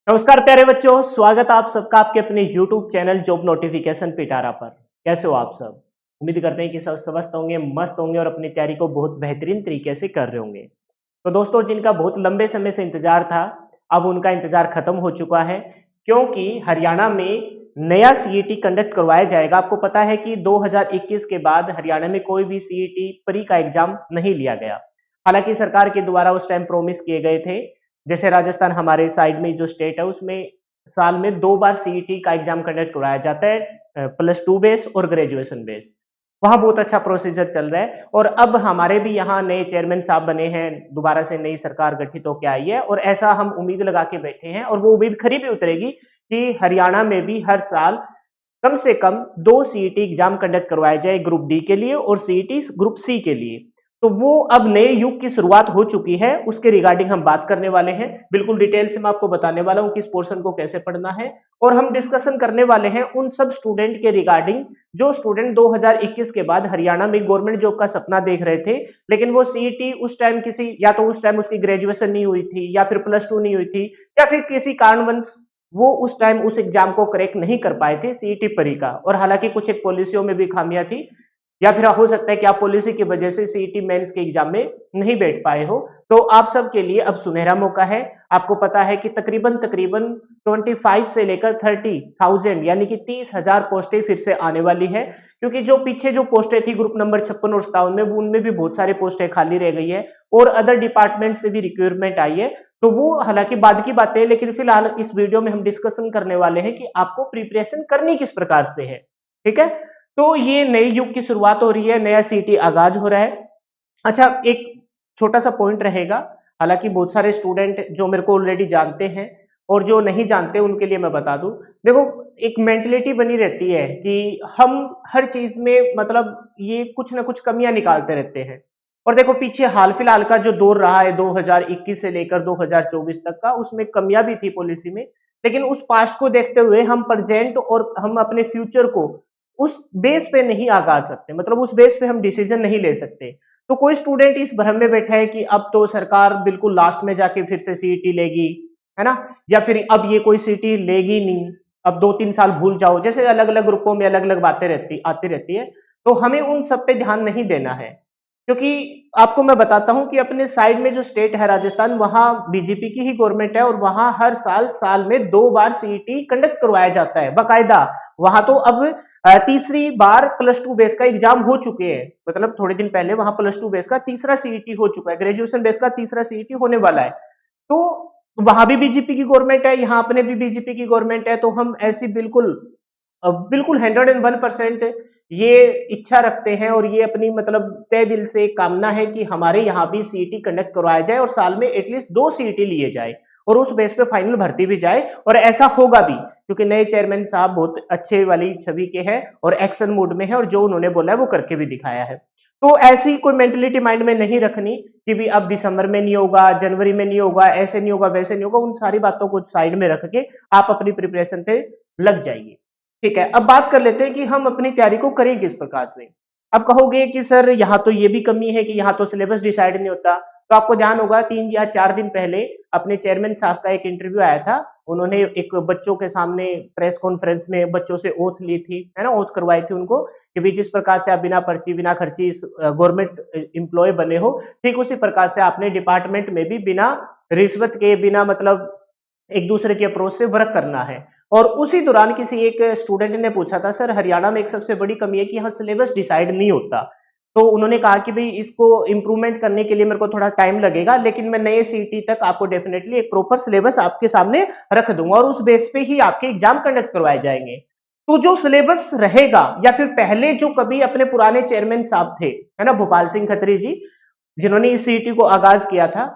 नमस्कार प्यारे बच्चों, स्वागत आप सबका आपके अपने YouTube चैनल जॉब नोटिफिकेशन पिटारा पर। कैसे हो आप सब? उम्मीद करते हैं कि सब स्वस्थ होंगे, मस्त होंगे और अपनी तैयारी को बहुत बेहतरीन तरीके से कर रहे होंगे। तो दोस्तों, जिनका बहुत लंबे समय से इंतजार था, अब उनका इंतजार खत्म हो चुका है, क्योंकि हरियाणा में नया सीईटी कंडक्ट करवाया जाएगा। आपको पता है कि 2021 के बाद हरियाणा में कोई भी सीईटी प्री का एग्जाम नहीं लिया गया। हालांकि सरकार के द्वारा उस टाइम प्रोमिस किए गए थे, जैसे राजस्थान हमारे साइड में जो स्टेट है उसमें साल में 2 बार सीईटी का एग्जाम कंडक्ट करवाया जाता है, प्लस 2 बेस और ग्रेजुएशन बेस। वहाँ बहुत अच्छा प्रोसीजर चल रहा है और अब हमारे भी यहाँ नए चेयरमैन साहब बने हैं, दोबारा से नई सरकार गठित होकर आई है और ऐसा हम उम्मीद लगा के बैठे हैं और वो उम्मीद खरी भी उतरेगी कि हरियाणा में भी हर साल कम से कम 2 सीईटी एग्जाम कंडक्ट करवाए जाए, ग्रुप डी के लिए और सीईटी ग्रुप सी के लिए। तो वो अब नए युग की शुरुआत हो चुकी है, उसके रिगार्डिंग हम बात करने वाले हैं। बिल्कुल डिटेल से मैं आपको बताने वाला हूं कि इस पोर्शन को कैसे पढ़ना है और हम डिस्कशन करने वाले हैं उन सब स्टूडेंट के रिगार्डिंग जो स्टूडेंट 2021 के बाद हरियाणा में गवर्नमेंट जॉब का सपना देख रहे थे, लेकिन वो सीईटी उस टाइम किसी या तो उस टाइम उसकी ग्रेजुएशन नहीं हुई थी या फिर प्लस 2 नहीं हुई थी या फिर किसी कारणवश वो उस टाइम उस एग्जाम को क्रैक नहीं कर पाए थे सीईटी परी का। और हालांकि कुछ एक पॉलिसियों में भी खामियां थी या फिर हो सकता है कि आप पॉलिसी की वजह से सीईटी मेंस के एग्जाम में नहीं बैठ पाए हो। तो आप सब के लिए अब सुनहरा मौका है। आपको पता है कि तकरीबन तकरीबन 25 से लेकर 30,000 यानी कि 30,000 पोस्टें फिर से आने वाली है, क्योंकि जो पीछे जो पोस्टें थी ग्रुप नंबर 56 और 57 में, उनमें भी बहुत सारी पोस्टें खाली रह गई है और अदर डिपार्टमेंट से भी रिक्रूटमेंट आई है। तो वो हालांकि बाद की बातें है, लेकिन फिलहाल इस वीडियो में हम डिस्कशन करने वाले हैं कि आपको प्रिपरेशन करनी किस प्रकार से है। ठीक है, तो ये नए युग की शुरुआत हो रही है, नया सीटी आगाज हो रहा है। अच्छा, एक छोटा सा पॉइंट रहेगा, हालांकि बहुत सारे स्टूडेंट जो मेरे को ऑलरेडी जानते हैं और जो नहीं जानते उनके लिए मैं बता दूं। देखो, एक मेंटेलिटी बनी रहती है कि हम हर चीज में मतलब ये कुछ ना कुछ कमियां निकालते रहते हैं। और देखो, पीछे हाल फिलहाल का जो दौर रहा है 2021 से लेकर 2024 तक का, उसमें कमियां भी थी पॉलिसी में, लेकिन उस पास्ट को देखते हुए हम प्रेजेंट और हम अपने फ्यूचर को उस बेस पे नहीं आगाज सकते, मतलब उस बेस पे हम डिसीजन नहीं ले सकते। तो कोई स्टूडेंट इस भ्रम में बैठा है कि अब तो सरकार बिल्कुल लास्ट में जाके फिर से सीईटी लेगी, है ना, या फिर अब ये कोई सीईटी लेगी नहीं, अब 2-3 साल भूल जाओ, जैसे अलग अलग ग्रुपों में अलग अलग बातें आती रहती है। तो हमें उन सब पे ध्यान नहीं देना है, क्योंकि आपको मैं बताता हूं कि अपने साइड में जो स्टेट है राजस्थान, वहां बीजेपी की ही गवर्नमेंट है और वहां हर साल में 2 बार सीईटी कंडक्ट करवाया जाता है बाकायदा। वहां तो अब तीसरी बार प्लस 2 बेस का एग्जाम हो चुके हैं, मतलब थोड़े दिन पहले वहां प्लस 2 बेस का तीसरा सीईटी हो चुका है, ग्रेजुएशन बेस का तीसरा सीईटी होने वाला है। तो वहां भी बीजेपी की गवर्नमेंट है, यहाँ अपने भी बीजेपी की गवर्नमेंट है, तो हम ऐसी बिल्कुल बिल्कुल 101% ये इच्छा रखते हैं और ये अपनी मतलब तय दिल से कामना है कि हमारे यहाँ भी सीईटी कंडक्ट करवाया जाए और साल में एटलीस्ट 2 सीईटी लिए जाए और उस बेस पे फाइनल भर्ती भी जाए, और ऐसा होगा भी, क्योंकि नए चेयरमैन साहब बहुत अच्छे वाली छवि के हैं और एक्शन मूड में है और जो उन्होंने बोला है वो करके भी दिखाया है। तो ऐसी कोई मेंटेलिटी माइंड में नहीं रखनी कि भी अब दिसंबर में नहीं होगा, जनवरी में नहीं होगा, ऐसे नहीं होगा, वैसे नहीं होगा। उन सारी बातों को साइड में रख के आप अपनी प्रिपरेशन पे लग जाइए। ठीक है, अब बात कर लेते हैं कि हम अपनी तैयारी को करें किस प्रकार से। अब कहोगे कि सर यहाँ तो ये भी कमी है कि यहाँ तो सिलेबस डिसाइड नहीं होता। तो आपको ध्यान होगा 3 या 4 दिन पहले अपने चेयरमैन साहब का एक इंटरव्यू आया था। उन्होंने एक बच्चों के सामने प्रेस कॉन्फ्रेंस में बच्चों से ओथ ली थी, है ना, ओथ करवाई थी उनको कि भी जिस प्रकार से आप बिना पर्ची बिना खर्ची गवर्नमेंट एम्प्लॉय बने हो, ठीक उसी प्रकार से आपने डिपार्टमेंट में भी बिना रिश्वत के, बिना मतलब एक दूसरे के अप्रोच से वर्क करना है। और उसी दौरान किसी एक स्टूडेंट ने पूछा था, सर हरियाणा में एक सबसे बड़ी कमी है कि यहाँ सिलेबस डिसाइड नहीं होता। तो उन्होंने कहा कि भाई इसको इम्प्रूवमेंट करने के लिए मेरे को थोड़ा टाइम लगेगा, लेकिन मैं नए सीईटी तक आपको डेफिनेटली एक प्रॉपर सिलेबस आपके सामने रख दूंगा और उस बेस पे ही आपके एग्जाम कंडक्ट करवाए जाएंगे। तो जो सिलेबस रहेगा, या फिर पहले जो कभी अपने पुराने चेयरमैन साहब थे, है ना, भोपाल सिंह खत्री जी, जिन्होंने इस सीईटी को आगाज किया था,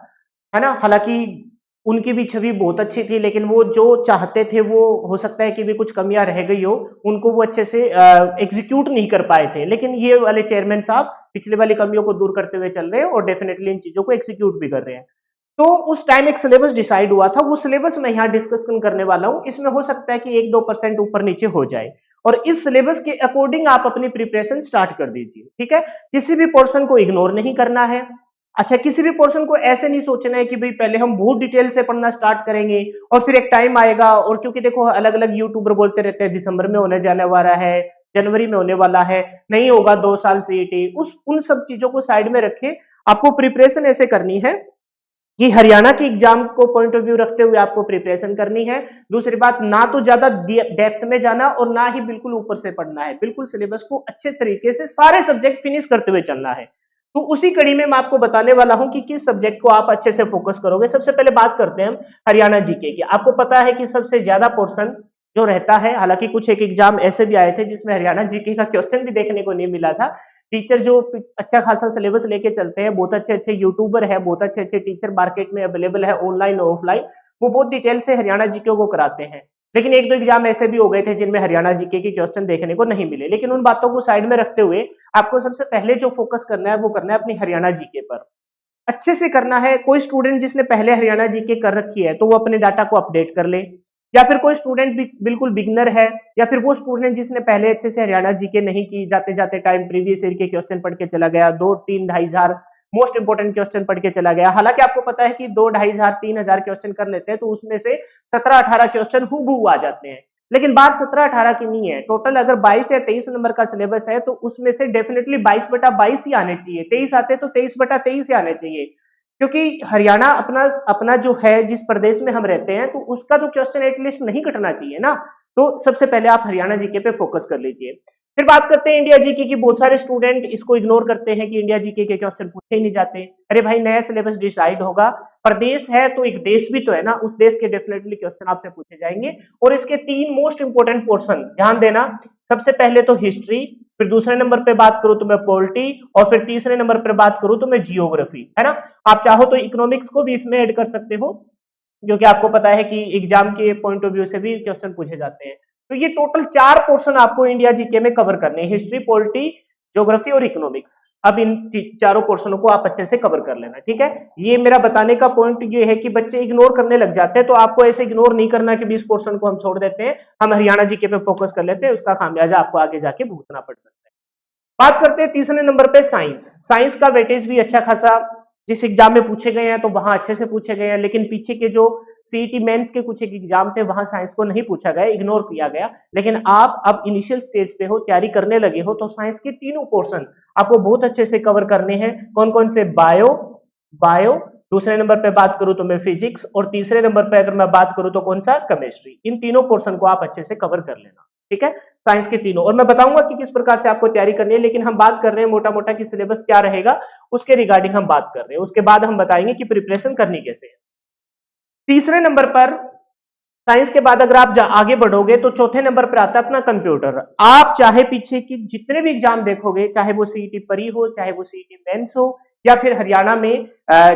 है ना, हालांकि उनकी भी छवि बहुत अच्छी थी, लेकिन वो जो चाहते थे वो हो सकता है कि भी कुछ कमियां रह गई हो, उनको वो अच्छे से एग्जीक्यूट नहीं कर पाए थे। लेकिन ये वाले चेयरमैन साहब पिछले वाली कमियों को दूर करते हुए चल रहे हैं और डेफिनेटली इन चीजों को एग्जीक्यूट भी कर रहे हैं। तो उस टाइम एक सिलेबस डिसाइड हुआ था, वो सिलेबस मैं यहाँ डिस्कशन करने वाला हूँ। इसमें हो सकता है कि 1-2% ऊपर नीचे हो जाए और इस सिलेबस के अकॉर्डिंग आप अपनी प्रिपरेशन स्टार्ट कर दीजिए। ठीक है, किसी भी पोर्शन को इग्नोर नहीं करना है। अच्छा, किसी भी पोर्शन को ऐसे नहीं सोचना है कि भाई पहले हम बहुत डिटेल से पढ़ना स्टार्ट करेंगे और फिर एक टाइम आएगा, और क्योंकि देखो अलग अलग यूट्यूबर बोलते रहते हैं दिसंबर में होने जाने वाला है, जनवरी में होने वाला है, नहीं होगा 2 साल सीईटी, उस उन सब चीजों को साइड में रखे। आपको प्रिपरेशन ऐसे करनी है कि हरियाणा के एग्जाम को पॉइंट ऑफ व्यू रखते हुए आपको प्रिपरेशन करनी है। दूसरी बात, ना तो ज्यादा डेप्थ में जाना और ना ही बिल्कुल ऊपर से पढ़ना है, बिल्कुल सिलेबस को अच्छे तरीके से सारे सब्जेक्ट फिनिश करते हुए चलना है। तो उसी कड़ी में मैं आपको बताने वाला हूं कि किस सब्जेक्ट को आप अच्छे से फोकस करोगे। सबसे पहले बात करते हैं हम हरियाणा जीके की। आपको पता है कि सबसे ज्यादा पोर्शन जो रहता है, हालांकि कुछ एक एग्जाम ऐसे भी आए थे जिसमें हरियाणा जीके का क्वेश्चन भी देखने को नहीं मिला था। टीचर जो अच्छा खासा सिलेबस लेके चलते हैं, बहुत अच्छे अच्छे यूट्यूबर है, बहुत अच्छे अच्छे टीचर मार्केट में अवेलेबल है ऑनलाइन और ऑफलाइन, वो बहुत डिटेल से हरियाणा जीके को कराते हैं। लेकिन एक दो एग्जाम ऐसे भी हो गए थे जिनमें हरियाणा जीके के क्वेश्चन देखने को नहीं मिले। लेकिन उन बातों को साइड में रखते हुए आपको सबसे पहले जो फोकस करना है वो करना है अपनी हरियाणा जीके पर। अच्छे से करना है। कोई स्टूडेंट जिसने पहले हरियाणा जीके कर रखी है तो वो अपने डाटा को अपडेट कर ले, या फिर कोई स्टूडेंट बिल्कुल बिगनर है, या फिर वो स्टूडेंट जिसने पहले अच्छे से हरियाणा जीके नहीं की, जाते जाते टाइम प्रीवियस ईयर के क्वेश्चन पढ़ के चला गया, 2 3 2.5 हजार मोस्ट इंपोर्टेंट क्वेश्चन पढ़ के चला गया। हालांकि आपको पता है कि 2 2.5 हजार 3 हजार क्वेश्चन कर लेते हैं तो उसमें से 17 18 क्वेश्चन हूबहू आ जाते हैं। लेकिन बात 17 18 की नहीं है, टोटल अगर 22 या 23 नंबर का सिलेबस है तो उसमें से डेफिनेटली 22/22 ही आने चाहिए। 23 आते तो 23/23 ही आने चाहिए, क्योंकि हरियाणा अपना अपना जो है, जिस प्रदेश में हम रहते हैं, तो उसका तो क्वेश्चन एटलीस्ट नहीं कटना चाहिए ना। तो सबसे पहले आप हरियाणा जीके पे फोकस कर लीजिए। फिर बात करते हैं इंडिया जीके की। बहुत सारे स्टूडेंट इसको इग्नोर करते हैं कि इंडिया जीके के क्वेश्चन पूछे ही नहीं जाते। अरे भाई, नया सिलेबस डिसाइड होगा, प्रदेश है तो एक देश भी तो है ना, उस देश के डेफिनेटली क्वेश्चन आपसे पूछे जाएंगे। और इसके 3 मोस्ट इंपोर्टेंट पोर्शन ध्यान देना। सबसे पहले तो हिस्ट्री, फिर दूसरे नंबर पे बात करूं तो मैं पॉलिटी, और फिर तीसरे नंबर पे बात करूं तो मैं जियोग्राफी, है ना। आप चाहो तो इकोनॉमिक्स को भी इसमें ऐड कर सकते हो, जो कि आपको पता है कि एग्जाम के पॉइंट ऑफ व्यू से भी क्वेश्चन पूछे जाते हैं। तो ये टोटल 4 पोर्शन आपको इंडिया जीके में कवर करने हैं, हिस्ट्री, पॉलिटी, ज्योग्राफी और इकोनॉमिक्स। अब इन चारों पोर्शनों को आप अच्छे से कवर कर लेना, ठीक है। ये मेरा बताने का पॉइंट ये है कि बच्चे इग्नोर करने लग जाते हैं, तो आपको ऐसे इग्नोर नहीं करना कि 20 पोर्शन को हम छोड़ देते हैं, हम हरियाणा जीके पे फोकस कर लेते हैं, उसका खामियाजा आपको आगे जाके भुगतना पड़ सकता है। बात करते हैं तीसरे नंबर पे साइंस। साइंस का वेटेज भी अच्छा खासा जिस एग्जाम में पूछे गए हैं तो वहां अच्छे से पूछे गए हैं, लेकिन पीछे के जो सीईटी मेंस के कुछ एक एग्जाम थे वहां साइंस को नहीं पूछा गया, इग्नोर किया गया। लेकिन आप अब इनिशियल स्टेज पे हो, तैयारी करने लगे हो, तो साइंस के तीनों पोर्शन आपको बहुत अच्छे से कवर करने हैं। कौन कौन से? बायो, बायो, दूसरे नंबर पे बात करूं तो मैं फिजिक्स, और तीसरे नंबर पे अगर मैं बात करूं तो कौन सा? केमिस्ट्री। इन तीनों पोर्शन को आप अच्छे से कवर कर लेना, ठीक है, साइंस के तीनों। और मैं बताऊंगा कि किस प्रकार से आपको तैयारी करनी है, लेकिन हम बात कर रहे हैं मोटा मोटा कि सिलेबस क्या रहेगा, उसके रिगार्डिंग हम बात कर रहे हैं। उसके बाद हम बताएंगे कि प्रिपरेशन करनी कैसे है। तीसरे नंबर पर साइंस के बाद अगर आप आगे बढ़ोगे तो चौथे नंबर पर आता है अपना कंप्यूटर। आप चाहे पीछे की जितने भी एग्जाम देखोगे, चाहे वो सीईटी परी हो, चाहे वो सीईटी मेंस हो, या फिर हरियाणा में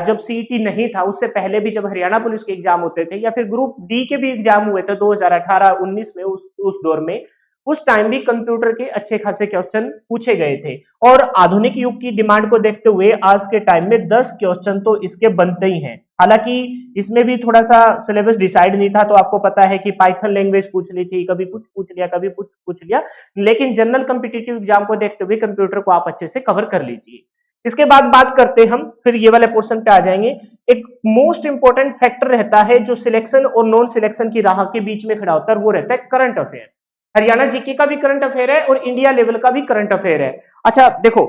जब सीईटी नहीं था उससे पहले भी जब हरियाणा पुलिस के एग्जाम होते थे, या फिर ग्रुप डी के भी एग्जाम हुए थे 2018-19 में, उस दौर में, उस टाइम भी कंप्यूटर के अच्छे खासे क्वेश्चन पूछे गए थे। और आधुनिक युग की डिमांड को देखते हुए आज के टाइम में 10 क्वेश्चन तो इसके बनते ही हैं। हालांकि इसमें भी थोड़ा सा सिलेबस डिसाइड नहीं था, तो आपको पता है कि पाइथन लैंग्वेज पूछ ली थी, कभी कुछ पूछ लिया, कभी कुछ पूछ लिया, लेकिन जनरल कॉम्पिटिटिव एग्जाम को देखते हुए कंप्यूटर को आप अच्छे से कवर कर लीजिए। इसके बाद बात करते हैं हम, फिर ये वाले पोर्शन पे आ जाएंगे। एक मोस्ट इंपॉर्टेंट फैक्टर रहता है जो सिलेक्शन और नॉन सिलेक्शन की राह के बीच में खड़ा होता है, वो रहता है करंट अफेयर। हरियाणा जीके का भी करंट अफेयर है और इंडिया लेवल का भी करंट अफेयर है। अच्छा देखो,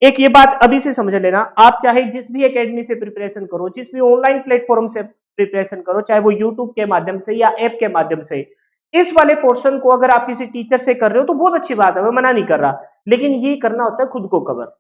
एक ये बात अभी से समझ लेना, आप चाहे जिस भी एकेडमी से प्रिपरेशन करो, जिस भी ऑनलाइन प्लेटफॉर्म से प्रिपरेशन करो, चाहे वो यूट्यूब के माध्यम से या ऐप के माध्यम से, इस वाले पोर्शन को अगर आप किसी टीचर से कर रहे हो तो बहुत अच्छी बात है, मैं मना नहीं कर रहा, लेकिन ये करना होता है खुद को कवर।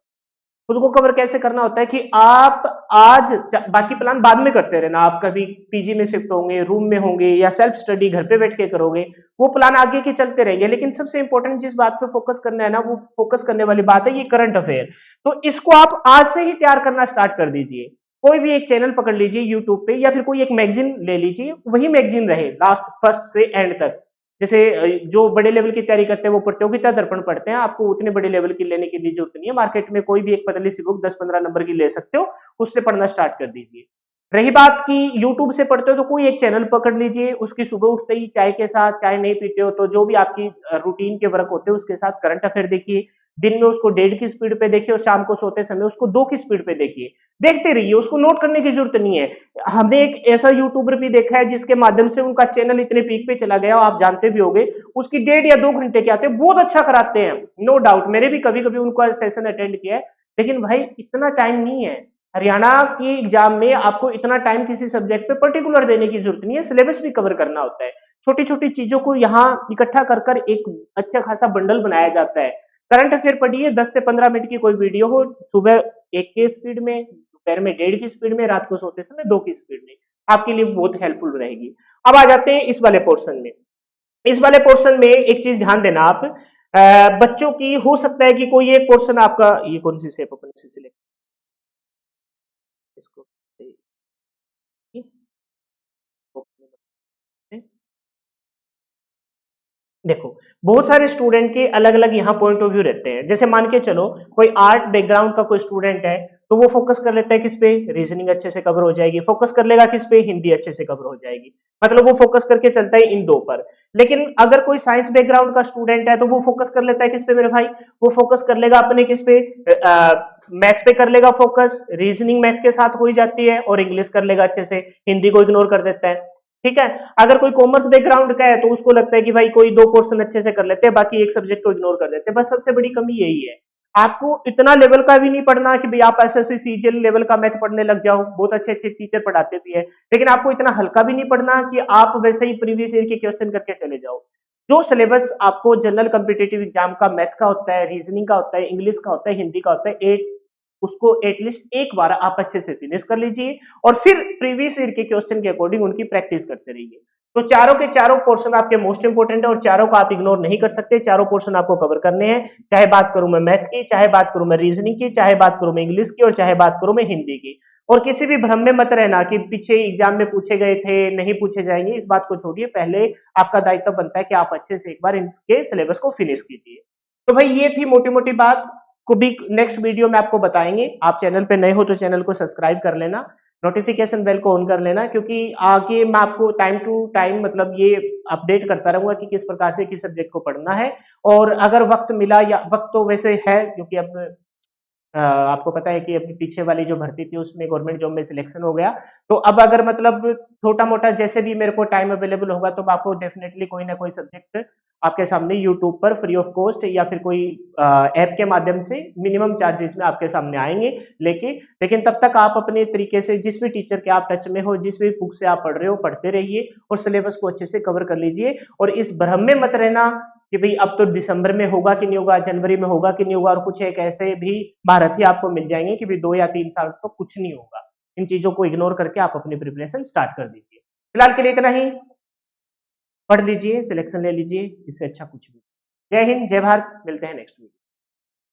खुद को कवर कैसे करना होता है कि आप आज बाकी प्लान बाद में करते रहना, आप कभी पीजी में शिफ्ट होंगे, रूम में होंगे, या सेल्फ स्टडी घर पे बैठ के करोगे, वो प्लान आगे के चलते रहेंगे। लेकिन सबसे इंपॉर्टेंट जिस बात पे फोकस करना है ना, वो फोकस करने वाली बात है ये करंट अफेयर। तो इसको आप आज से ही तैयार करना स्टार्ट कर दीजिए। कोई भी एक चैनल पकड़ लीजिए यूट्यूब पे, या फिर कोई एक मैगजीन ले लीजिए, वही मैगजीन रहे लास्ट फर्स्ट से एंड तक। जैसे जो बड़े लेवल की तैयारी करते हैं वो प्रतियोगिता दर्पण पढ़ते हैं, आपको उतने बड़े लेवल की लेने की जरूरत नहीं है। मार्केट में कोई भी एक पतली सी बुक 10-15 नंबर की ले सकते हो, उससे पढ़ना स्टार्ट कर दीजिए। रही बात कि यूट्यूब से पढ़ते हो तो कोई एक चैनल पकड़ लीजिए, उसकी सुबह उठते ही चाय के साथ, चाय नहीं पीते हो तो जो भी आपकी रूटीन के वर्क होते हैं उसके साथ करंट अफेयर देखिए। दिन में उसको 1.5 की स्पीड पे देखिए और शाम को सोते समय उसको 2 की स्पीड पे देखिए। देखते रहिए, उसको नोट करने की जरूरत नहीं है। हमने एक ऐसा यूट्यूबर भी देखा है जिसके माध्यम से उनका चैनल इतने पीक पे चला गया, आप जानते भी होंगे, उसकी 1.5 या 2 घंटे के आते हैं, बहुत अच्छा कराते हैं, नो डाउट। मैंने भी कभी कभी उनका सेशन अटेंड किया है, लेकिन भाई इतना टाइम नहीं है। हरियाणा की एग्जाम में आपको इतना टाइम किसी सब्जेक्ट पे पर्टिकुलर देने की जरूरत नहीं है, सिलेबस भी कवर करना होता है। छोटी छोटी चीजों को यहाँ इकट्ठा कर कर एक अच्छा खासा बंडल बनाया जाता है। करंट अफेयर पढ़िए, 10 से 15 मिनट की कोई वीडियो हो, सुबह 1 की स्पीड में, दोपहर में 1.5 की स्पीड में, रात को सोते समय 2 की स्पीड में, आपके लिए बहुत हेल्पफुल रहेगी। अब आ जाते हैं इस वाले पोर्शन में। इस वाले पोर्शन में एक चीज ध्यान देना आप, बच्चों की हो सकता है कि कोई एक पोर्शन आपका, ये कौन सी शेप अपन से सिलेक्ट, इसको देखो, बहुत सारे स्टूडेंट के अलग अलग यहाँ पॉइंट ऑफ व्यू रहते हैं। जैसे मान के चलो कोई आर्ट बैकग्राउंड का कोई स्टूडेंट है, तो वो फोकस कर लेता है किस पे, रीजनिंग अच्छे से कवर हो जाएगी, फोकस कर लेगा किस पे, हिंदी अच्छे से कवर हो जाएगी, मतलब वो फोकस करके चलता है इन दो पर। लेकिन अगर कोई साइंस बैकग्राउंड का स्टूडेंट है तो वो फोकस कर लेता है किस पे मेरे भाई, वो फोकस कर लेगा अपने किस पे, मैथ पे कर लेगा फोकस, रीजनिंग मैथ के साथ हो ही जाती है, और इंग्लिश कर लेगा अच्छे से, हिंदी को इग्नोर कर देता है। ठीक है। अगर कोई कॉमर्स बैकग्राउंड का है तो उसको लगता है कि भाई कोई 2 पोर्शन अच्छे से कर लेते हैं, बाकी एक सब्जेक्ट को इग्नोर कर देते हैं। बस सबसे बड़ी कमी यही है। आपको इतना लेवल का भी नहीं पढ़ना कि भाई आप एसएससी सीजीएल लेवल का मैथ पढ़ने लग जाओ, बहुत अच्छे अच्छे टीचर पढ़ाते भी है, लेकिन आपको इतना हल्का भी नहीं पढ़ना कि आप वैसे ही प्रीवियस ईयर के क्वेश्चन करके चले जाओ। जो सिलेबस आपको जनरल कॉम्पिटिटिव एग्जाम का मैथ का होता है, रीजनिंग का होता है, इंग्लिश का होता है, हिंदी का होता है, उसको एटलीस्ट एक बार आप अच्छे से फिनिश कर लीजिए, और फिर प्रीवियस ईयर के क्वेश्चन के अकॉर्डिंग उनकी प्रैक्टिस करते रहिए। तो चारों के चारों पोर्शन आपके मोस्ट इंपोर्टेंट है, और चारों को आप इग्नोर नहीं कर सकते, चारों पोर्शन आपको कवर करने हैं। चाहे बात करूं मैं मैथ की, चाहे बात करूं मैं रीजनिंग की, चाहे बात करूं मैं इंग्लिश की, और चाहे बात करूं मैं हिंदी की। और किसी भी भ्रम में मत रहना कि पीछे एग्जाम में पूछे गए थे, नहीं पूछे जाएंगे, इस बात को छोड़िए। पहले आपका दायित्व बनता है कि आप अच्छे से एक बार इनके सिलेबस को फिनिश कीजिए। तो भाई ये थी मोटी मोटी बात, को भी नेक्स्ट वीडियो में आपको बताएंगे। आप चैनल पे नए हो तो चैनल को सब्सक्राइब कर लेना, नोटिफिकेशन बेल को ऑन कर लेना, क्योंकि आगे मैं आपको टाइम टू टाइम मतलब ये अपडेट करता रहूंगा कि किस प्रकार से किस सब्जेक्ट को पढ़ना है। और अगर वक्त मिला, या वक्त तो वैसे है क्योंकि अब आपको पता है कि अपनी पीछे वाली जो भर्ती थी उसमें गवर्नमेंट जॉब में सिलेक्शन हो गया, तो अब अगर मतलब छोटा मोटा जैसे भी मेरे को टाइम अवेलेबल होगा तो मैं आपको डेफिनेटली कोई ना कोई सब्जेक्ट आपके सामने यूट्यूब पर फ्री ऑफ कॉस्ट या फिर कोई ऐप के माध्यम से मिनिमम चार्जेस में आपके सामने आएंगे लेके। लेकिन तब तक आप अपने तरीके से जिस भी टीचर के आप टच में हो, जिस भी बुक से आप पढ़ रहे हो, पढ़ते रहिए और सिलेबस को अच्छे से कवर कर लीजिए। और इस भ्रम में मत रहना कि भाई अब तो दिसंबर में होगा कि नहीं होगा, जनवरी में होगा कि नहीं होगा, और कुछ एक ऐसे भी भारत ही आपको मिल जाएंगे कि भाई 2 या 3 साल तो कुछ नहीं होगा। इन चीजों को इग्नोर करके आप अपनी प्रिपरेशन स्टार्ट कर दीजिए। फिलहाल के लिए इतना ही, पढ़ लीजिए, सिलेक्शन ले लीजिए, इससे अच्छा कुछ भी। जय हिंद, जय भारत, मिलते हैं नेक्स्ट वीक।